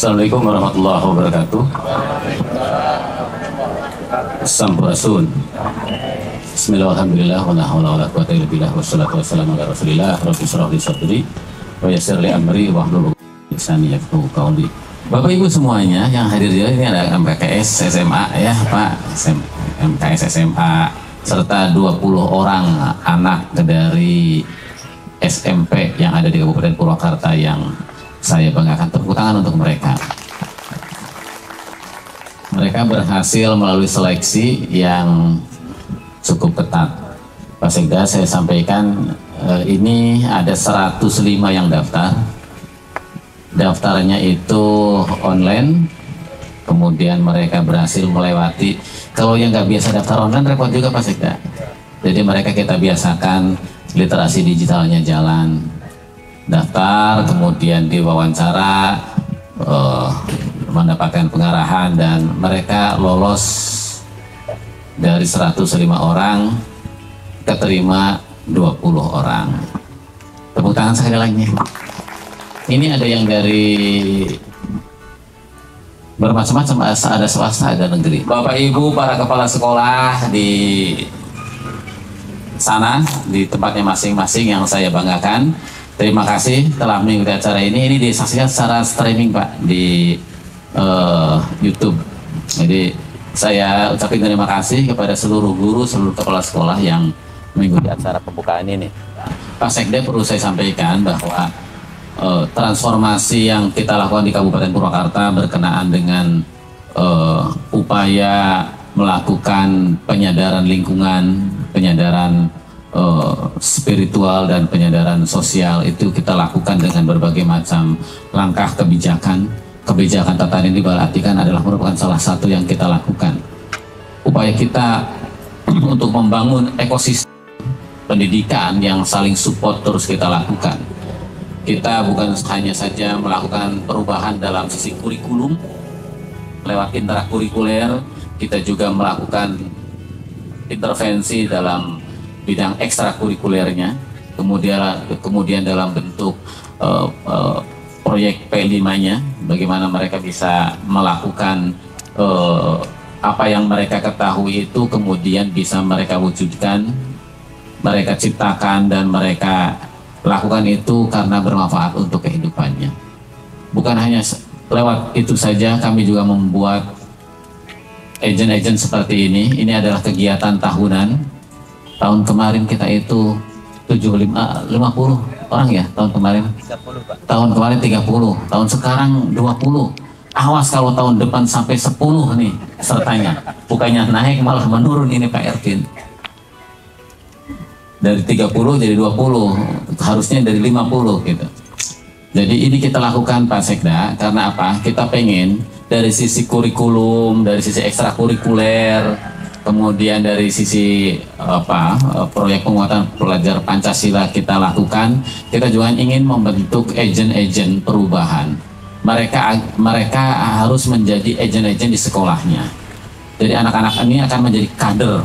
Assalamualaikum warahmatullahi wabarakatuh. Sampurasun. Bismillahirrahmanirrahim. Wa la haula wa la quwwata illa billah. Wassalatu wassalamu ala Rasulillah. Rabbi shrah li sadri wa yassir li amri wahlul 'uqdatam min lisani yafqahu qawli. Bapak Ibu semuanya yang hadir ini ada MKS SMA ya Pak, MKS SMA serta 20 orang anak dari SMP yang ada di Kabupaten Purwakarta yang saya banggakan. Tepuk tangan untuk mereka. Mereka berhasil melalui seleksi yang cukup ketat. Pak Sekda, saya sampaikan ini ada 105 yang daftar. Daftarnya itu online, kemudian mereka berhasil melewati. Kalau yang nggak biasa daftar online repot juga Pak Sekda. Jadi mereka kita biasakan literasi digitalnya jalan. Daftar, kemudian diwawancara, mendapatkan pengarahan, dan mereka lolos dari 105 orang, keterima 20 orang. Tepuk tangan sekali lagi. Ini ada yang dari bermacam-macam, ada swasta, ada negeri. Bapak Ibu, para kepala sekolah di sana, di tempatnya masing-masing yang saya banggakan, terima kasih telah mengikuti acara ini. Ini disaksikan secara streaming Pak di YouTube. Jadi saya ucapkan terima kasih kepada seluruh guru, seluruh kepala sekolah yang mengikuti acara pembukaan ini. Pak Sekda, perlu saya sampaikan bahwa transformasi yang kita lakukan di Kabupaten Purwakarta berkenaan dengan upaya melakukan penyadaran lingkungan, penyadaran spiritual, dan penyadaran sosial itu kita lakukan dengan berbagai macam langkah kebijakan. Kebijakan tata ini diartikan adalah merupakan salah satu yang kita lakukan. Upaya kita untuk membangun ekosistem pendidikan yang saling support terus kita lakukan. Kita bukan hanya saja melakukan perubahan dalam sisi kurikulum lewat intrakurikuler, kita juga melakukan intervensi dalam bidang ekstrakurikulernya, kemudian dalam bentuk proyek P5-nya, bagaimana mereka bisa melakukan apa yang mereka ketahui itu kemudian bisa mereka wujudkan, mereka ciptakan, dan mereka lakukan itu karena bermanfaat untuk kehidupannya. Bukan hanya lewat itu saja, kami juga membuat agent-agent seperti ini. Ini adalah kegiatan tahunan. Tahun kemarin kita itu 50 orang ya, tahun kemarin 30 Pak. Tahun kemarin 30, tahun sekarang 20. Awas kalau tahun depan sampai 10 nih sertanya, bukannya naik malah menurun ini Pak Ervin. Dari 30 jadi 20, harusnya dari 50 gitu. Jadi ini kita lakukan Pak Sekda karena apa? Kita pengen dari sisi kurikulum, dari sisi ekstrakurikuler, kemudian dari sisi proyek penguatan pelajar Pancasila kita lakukan. Kita juga ingin membentuk agen-agen perubahan. Mereka harus menjadi agen-agen di sekolahnya. Jadi anak-anak ini akan menjadi kader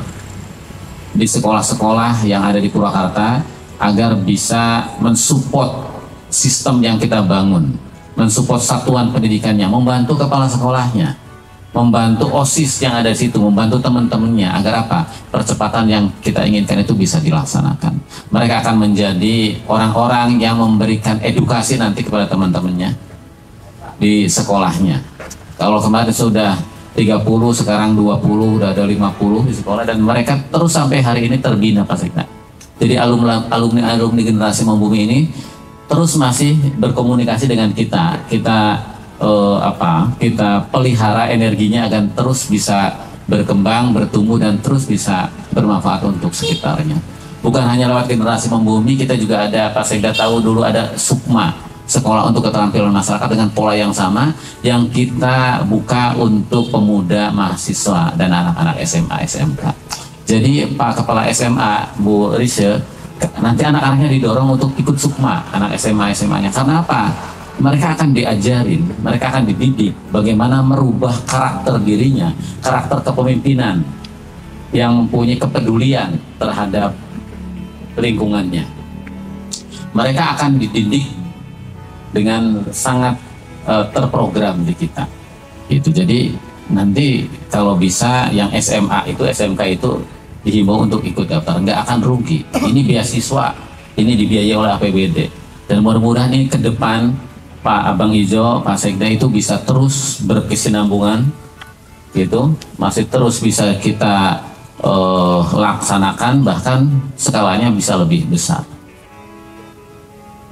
di sekolah-sekolah yang ada di Purwakarta agar bisa mensupport sistem yang kita bangun, mensupport satuan pendidikannya, membantu kepala sekolahnya, membantu OSIS yang ada di situ, membantu teman-temannya agar apa? Percepatan yang kita inginkan itu bisa dilaksanakan. Mereka akan menjadi orang-orang yang memberikan edukasi nanti kepada teman-temannya di sekolahnya. Kalau kemarin sudah 30, sekarang 20, udah ada 50 di sekolah, dan mereka terus sampai hari ini terbina Pak Sekda. Jadi alumni generasi Membumi ini terus masih berkomunikasi dengan kita. Kita pelihara energinya agar terus bisa berkembang, bertumbuh, dan terus bisa bermanfaat untuk sekitarnya. Bukan hanya lewat generasi Membumi, kita juga ada, Pak Sekda tahu dulu ada Sukma, Sekolah untuk Keterampilan Masyarakat, dengan pola yang sama yang kita buka untuk pemuda, mahasiswa, dan anak-anak SMA, SMK. Jadi Pak Kepala SMA, Bu Risha, nanti anak-anaknya didorong untuk ikut Sukma, anak SMA, SMA-nya. Karena apa? Mereka akan diajarin, mereka akan dididik bagaimana merubah karakter dirinya, karakter kepemimpinan yang punya kepedulian terhadap lingkungannya. Mereka akan dididik dengan sangat terprogram di kita. Itu jadi nanti kalau bisa yang SMA itu SMK itu dihimbau untuk ikut daftar, nggak akan rugi. Ini beasiswa, ini dibiayai oleh APBD, dan mudah-mudahan ini ke depan Pak Abang Ijo, Pak Sekda itu bisa terus berkesinambungan, gitu, masih terus bisa kita laksanakan, bahkan skalanya bisa lebih besar.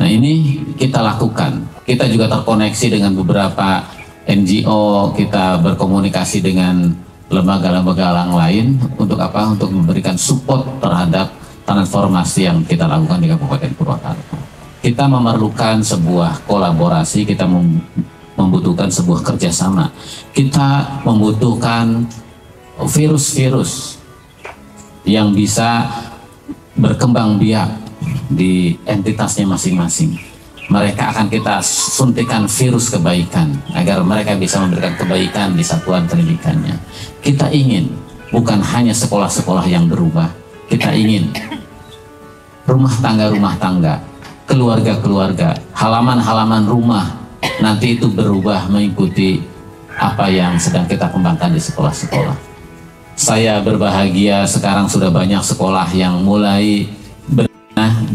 Nah ini kita lakukan. Kita juga terkoneksi dengan beberapa NGO, kita berkomunikasi dengan lembaga-lembaga lain untuk apa? Untuk memberikan support terhadap transformasi yang kita lakukan di Kabupaten Purwakarta. Kita memerlukan sebuah kolaborasi, kita membutuhkan sebuah kerjasama. Kita membutuhkan virus-virus yang bisa berkembang biak di entitasnya masing-masing. Mereka akan kita suntikan virus kebaikan agar mereka bisa memberikan kebaikan di satuan pendidikannya. Kita ingin bukan hanya sekolah-sekolah yang berubah, kita ingin rumah tangga, keluarga-keluarga, halaman-halaman rumah nanti itu berubah mengikuti apa yang sedang kita kembangkan di sekolah-sekolah. Saya berbahagia sekarang sudah banyak sekolah yang mulai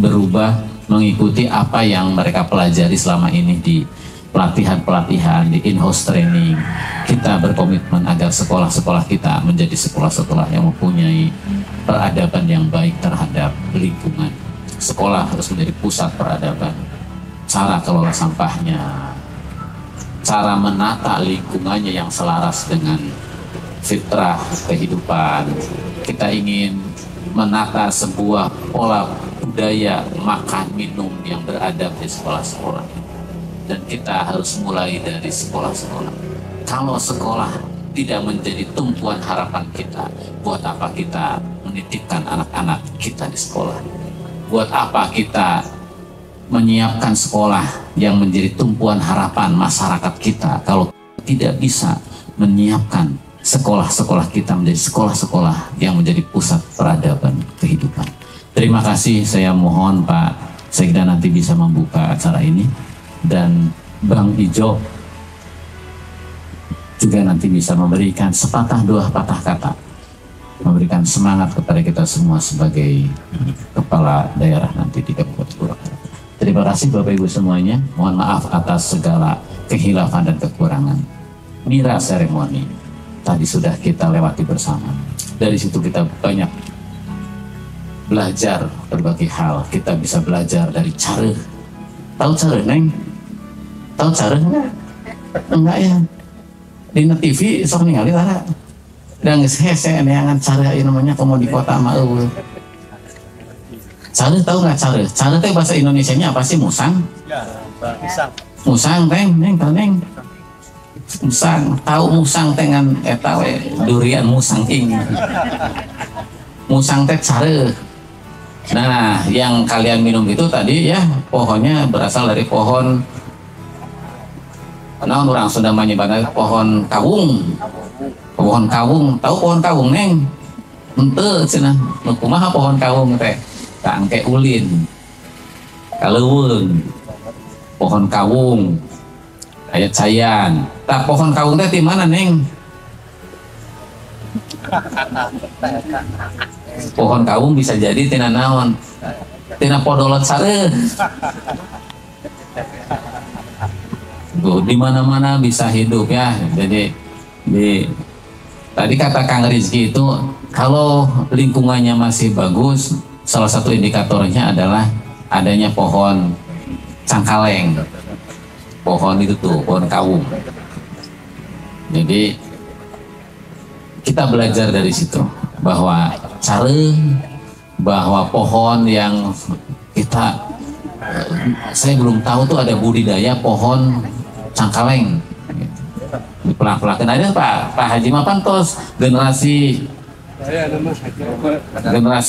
berubah mengikuti apa yang mereka pelajari selama ini di pelatihan-pelatihan, di in-house training. Kita berkomitmen agar sekolah-sekolah kita menjadi sekolah-sekolah yang mempunyai peradaban yang baik terhadap lingkungan. Sekolah harus menjadi pusat peradaban. Cara kelola sampahnya, cara menata lingkungannya yang selaras dengan fitrah kehidupan. Kita ingin menata sebuah pola budaya makan minum yang beradab di sekolah-sekolah, dan kita harus mulai dari sekolah-sekolah. Kalau sekolah tidak menjadi tumpuan harapan kita, buat apa kita menitipkan anak-anak kita di sekolah? Buat apa kita menyiapkan sekolah yang menjadi tumpuan harapan masyarakat kita kalau tidak bisa menyiapkan sekolah-sekolah kita menjadi sekolah-sekolah yang menjadi pusat peradaban kehidupan. Terima kasih, saya mohon Pak Sekda nanti bisa membuka acara ini, dan Bang Ijo juga nanti bisa memberikan sepatah dua patah kata, memberikan semangat kepada kita semua sebagai kepala daerah nanti di Kabupaten Purwakarta. Terima kasih Bapak Ibu semuanya, mohon maaf atas segala kehilafan dan kekurangan. Mira seremoni tadi sudah kita lewati bersama. Dari situ kita banyak belajar berbagai hal. Kita bisa belajar dari cara. Tahu cara, Neng? Tahu cara enggak? Enggak ya. Di TV sok ningali tara. Dan hese neangan cara ini namanya komo di kota mah eueuh. Cara tahu nggak cara? Cara teh bahasa Indonesianya apa sih? Musang? Ya, musang. Musang, Neng, tahu Neng? Musang, tahu musang dengan eta we durian musang ing. Musang teh cara. Nah, yang kalian minum itu tadi ya pohonnya berasal dari pohon. Nah, orang Sunda menyebutnya pohon kawung. Pohon kawung, tahu pohon kawung Neng? Henteu cenah. Nu kumaha pohon kawung teh? Kangke ulin. Kaleuweung. Pohon kawung. Aya cayan. Tah pohon kawung teh di mana Neng? Pohon kawung bisa jadi tina naon? Tina podolot sareuh. Di mana-mana bisa hidup ya. Jadi tadi kata Kang Rizky itu kalau lingkungannya masih bagus, salah satu indikatornya adalah adanya pohon cangkaleng. Pohon itu tuh, pohon kawung. Jadi kita belajar dari situ bahwa bahwa pohon yang saya belum tahu tuh ada budidaya pohon cangkaleng. Di pelak-pelakan aja Pak Haji Mapan tos generasi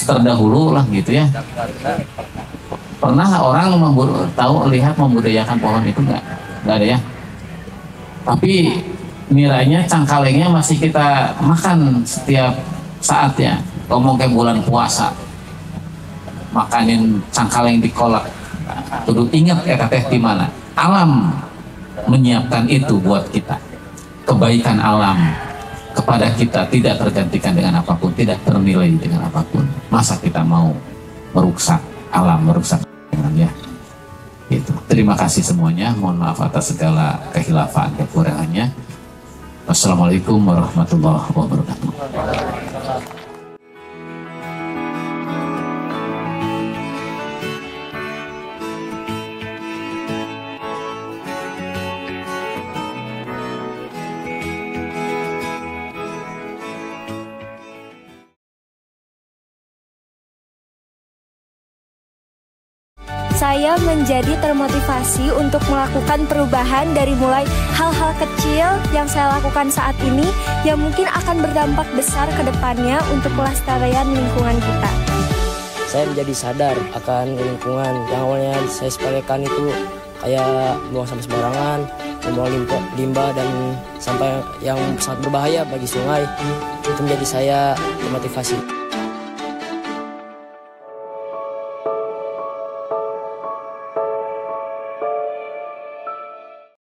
terdahulu lah gitu ya. Pernah orang lihat membudidayakan pohon itu nggak ada ya. Tapi nilainya cangkalengnya masih kita makan setiap saat ya. Ngomong kayak bulan puasa, makanin cangkaleng di kolak. Kudu ingat ya teh di mana alam menyiapkan itu buat kita. Kebaikan alam kepada kita tidak tergantikan dengan apapun, tidak ternilai dengan apapun. Masa kita mau merusak alam, merusak ya? Gitu. Terima kasih semuanya. Mohon maaf atas segala kehilafan, kekurangannya. Wassalamualaikum warahmatullahi wabarakatuh. Saya menjadi termotivasi untuk melakukan perubahan dari mulai hal-hal kecil yang saya lakukan saat ini yang mungkin akan berdampak besar ke depannya untuk pelestarian lingkungan kita. Saya menjadi sadar akan lingkungan yang awalnya saya sepelekan itu kayak buang sampah sembarangan, membuang limbah dan sampah yang sangat berbahaya bagi sungai. Itu menjadi saya termotivasi.